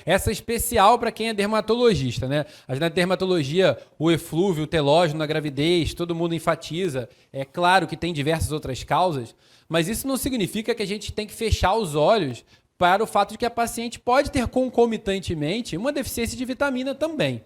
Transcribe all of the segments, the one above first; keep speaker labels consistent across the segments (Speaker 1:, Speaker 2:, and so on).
Speaker 1: essa é especial para quem é dermatologista, né? Na dermatologia, o eflúvio, o telógeno na gravidez, todo mundo enfatiza. É claro que tem diversas outras causas, mas isso não significa que a gente tem que fechar os olhos para o fato de que a paciente pode ter concomitantemente uma deficiência de vitamina também.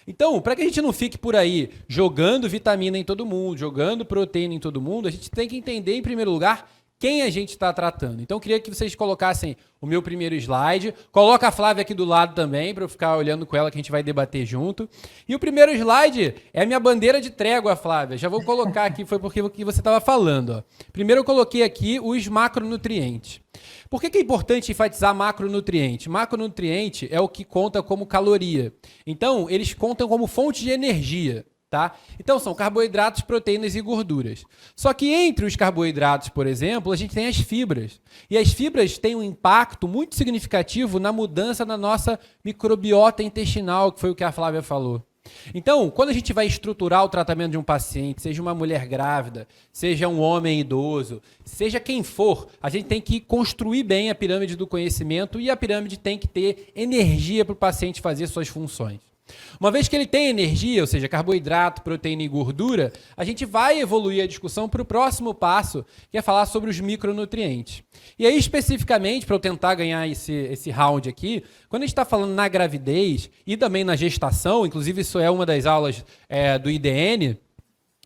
Speaker 1: Então, para que a gente não fique por aí jogando vitamina em todo mundo, jogando proteína em todo mundo, a gente tem que entender, em primeiro lugar, quem a gente está tratando. Então, eu queria que vocês colocassem o meu primeiro slide. Coloca a Flávia aqui do lado também, para eu ficar olhando com ela, que a gente vai debater junto. E o primeiro slide é a minha bandeira de trégua, Flávia. Já vou colocar aqui, foi porque você estava falando. Ó. Primeiro eu coloquei aqui os macronutrientes. Por que é importante enfatizar macronutriente? Macronutriente é o que conta como caloria. Então, eles contam como fonte de energia. Tá? Então, são carboidratos, proteínas e gorduras. Só que entre os carboidratos, por exemplo, a gente tem as fibras. E as fibras têm um impacto muito significativo na mudança da nossa microbiota intestinal, que foi o que a Flávia falou. Então, quando a gente vai estruturar o tratamento de um paciente, seja uma mulher grávida, seja um homem idoso, seja quem for, a gente tem que construir bem a pirâmide do conhecimento e a pirâmide tem que ter energia para o paciente fazer suas funções. Uma vez que ele tem energia, ou seja, carboidrato, proteína e gordura, a gente vai evoluir a discussão para o próximo passo, que é falar sobre os micronutrientes. E aí, especificamente, para eu tentar ganhar esse round aqui, quando a gente está falando na gravidez e também na gestação, inclusive isso é uma das aulas do IDN,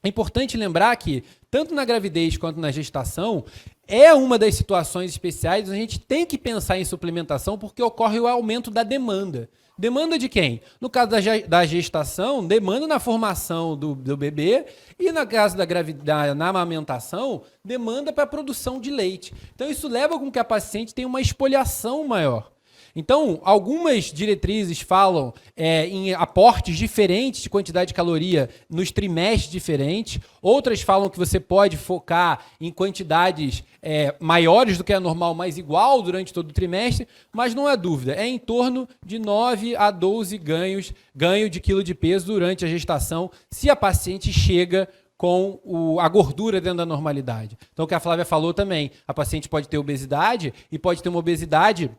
Speaker 1: é importante lembrar que, tanto na gravidez quanto na gestação, é uma das situações especiais onde a gente tem que pensar em suplementação porque ocorre o aumento da demanda. Demanda de quem? No caso da gestação, demanda na formação do bebê e no caso da gravidez, na amamentação, demanda para a produção de leite. Então isso leva com que a paciente tenha uma espoliação maior. Então, algumas diretrizes falam em aportes diferentes de quantidade de caloria nos trimestres diferentes. Outras falam que você pode focar em quantidades maiores do que a normal, mas igual durante todo o trimestre. Mas não há dúvida, é em torno de 9 a 12 ganho de quilo de peso durante a gestação, se a paciente chega com a gordura dentro da normalidade. Então, o que a Flávia falou também, a paciente pode ter obesidade e pode ter uma obesidade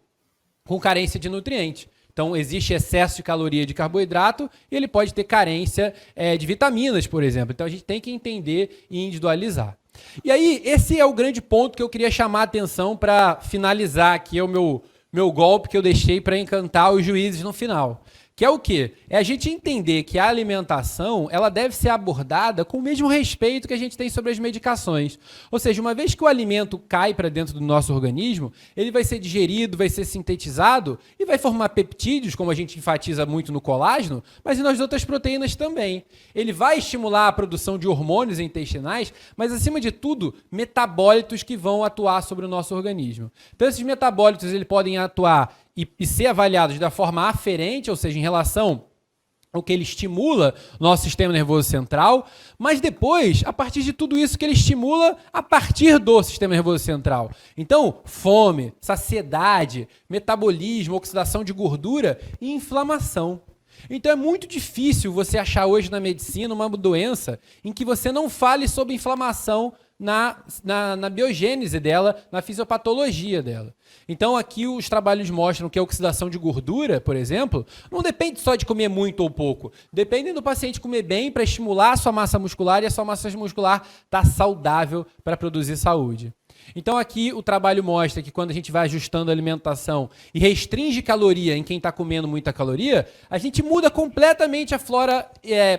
Speaker 1: com carência de nutrientes. Então, existe excesso de caloria e de carboidrato e ele pode ter carência de vitaminas, por exemplo. Então, a gente tem que entender e individualizar. E aí, esse é o grande ponto que eu queria chamar a atenção para finalizar aqui, é o meu golpe que eu deixei para encantar os juízes no final. Que é o quê? É a gente entender que a alimentação ela deve ser abordada com o mesmo respeito que a gente tem sobre as medicações. Ou seja, uma vez que o alimento cai para dentro do nosso organismo, ele vai ser digerido, vai ser sintetizado e vai formar peptídeos, como a gente enfatiza muito no colágeno, mas e nas outras proteínas também. Ele vai estimular a produção de hormônios intestinais, mas, acima de tudo, metabólitos que vão atuar sobre o nosso organismo. Então, esses metabólitos eles podem atuar e ser avaliados da forma aferente, ou seja, em relação ao que ele estimula o nosso sistema nervoso central, mas depois, a partir de tudo isso que ele estimula a partir do sistema nervoso central. Então, fome, saciedade, metabolismo, oxidação de gordura e inflamação. Então é muito difícil você achar hoje na medicina uma doença em que você não fale sobre inflamação na biogênese dela, na fisiopatologia dela. Então aqui os trabalhos mostram que a oxidação de gordura, por exemplo, não depende só de comer muito ou pouco. Depende do paciente comer bem para estimular a sua massa muscular e a sua massa muscular está saudável para produzir saúde. Então aqui o trabalho mostra que quando a gente vai ajustando a alimentação e restringe caloria em quem está comendo muita caloria, a gente muda completamente a flora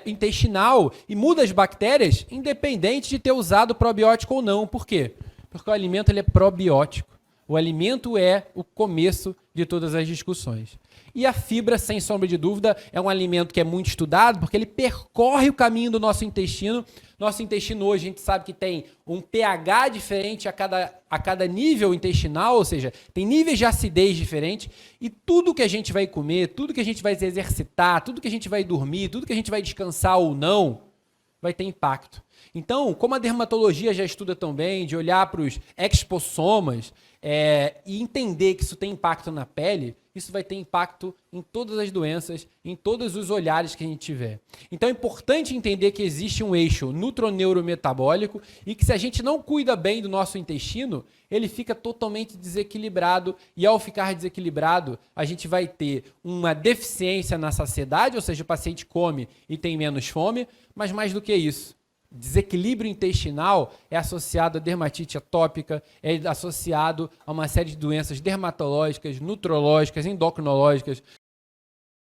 Speaker 1: intestinal e muda as bactérias, independente de ter usado probiótico ou não. Por quê? Porque o alimento ele é probiótico. O alimento é o começo de todas as discussões. E a fibra, sem sombra de dúvida, é um alimento que é muito estudado porque ele percorre o caminho do nosso intestino. Nosso intestino hoje, a gente sabe que tem um pH diferente a cada nível intestinal, ou seja, tem níveis de acidez diferentes. E tudo que a gente vai comer, tudo que a gente vai se exercitar, tudo que a gente vai dormir, tudo que a gente vai descansar ou não, vai ter impacto. Então, como a dermatologia já estuda tão bem, de olhar para os expossomas e entender que isso tem impacto na pele, isso vai ter impacto em todas as doenças, em todos os olhares que a gente tiver. Então é importante entender que existe um eixo nutroneurometabólico e que se a gente não cuida bem do nosso intestino, ele fica totalmente desequilibrado e ao ficar desequilibrado, a gente vai ter uma deficiência na saciedade, ou seja, o paciente come e tem menos fome, mas mais do que isso, desequilíbrio intestinal é associado a dermatite atópica, é associado a uma série de doenças dermatológicas, nutrológicas, endocrinológicas,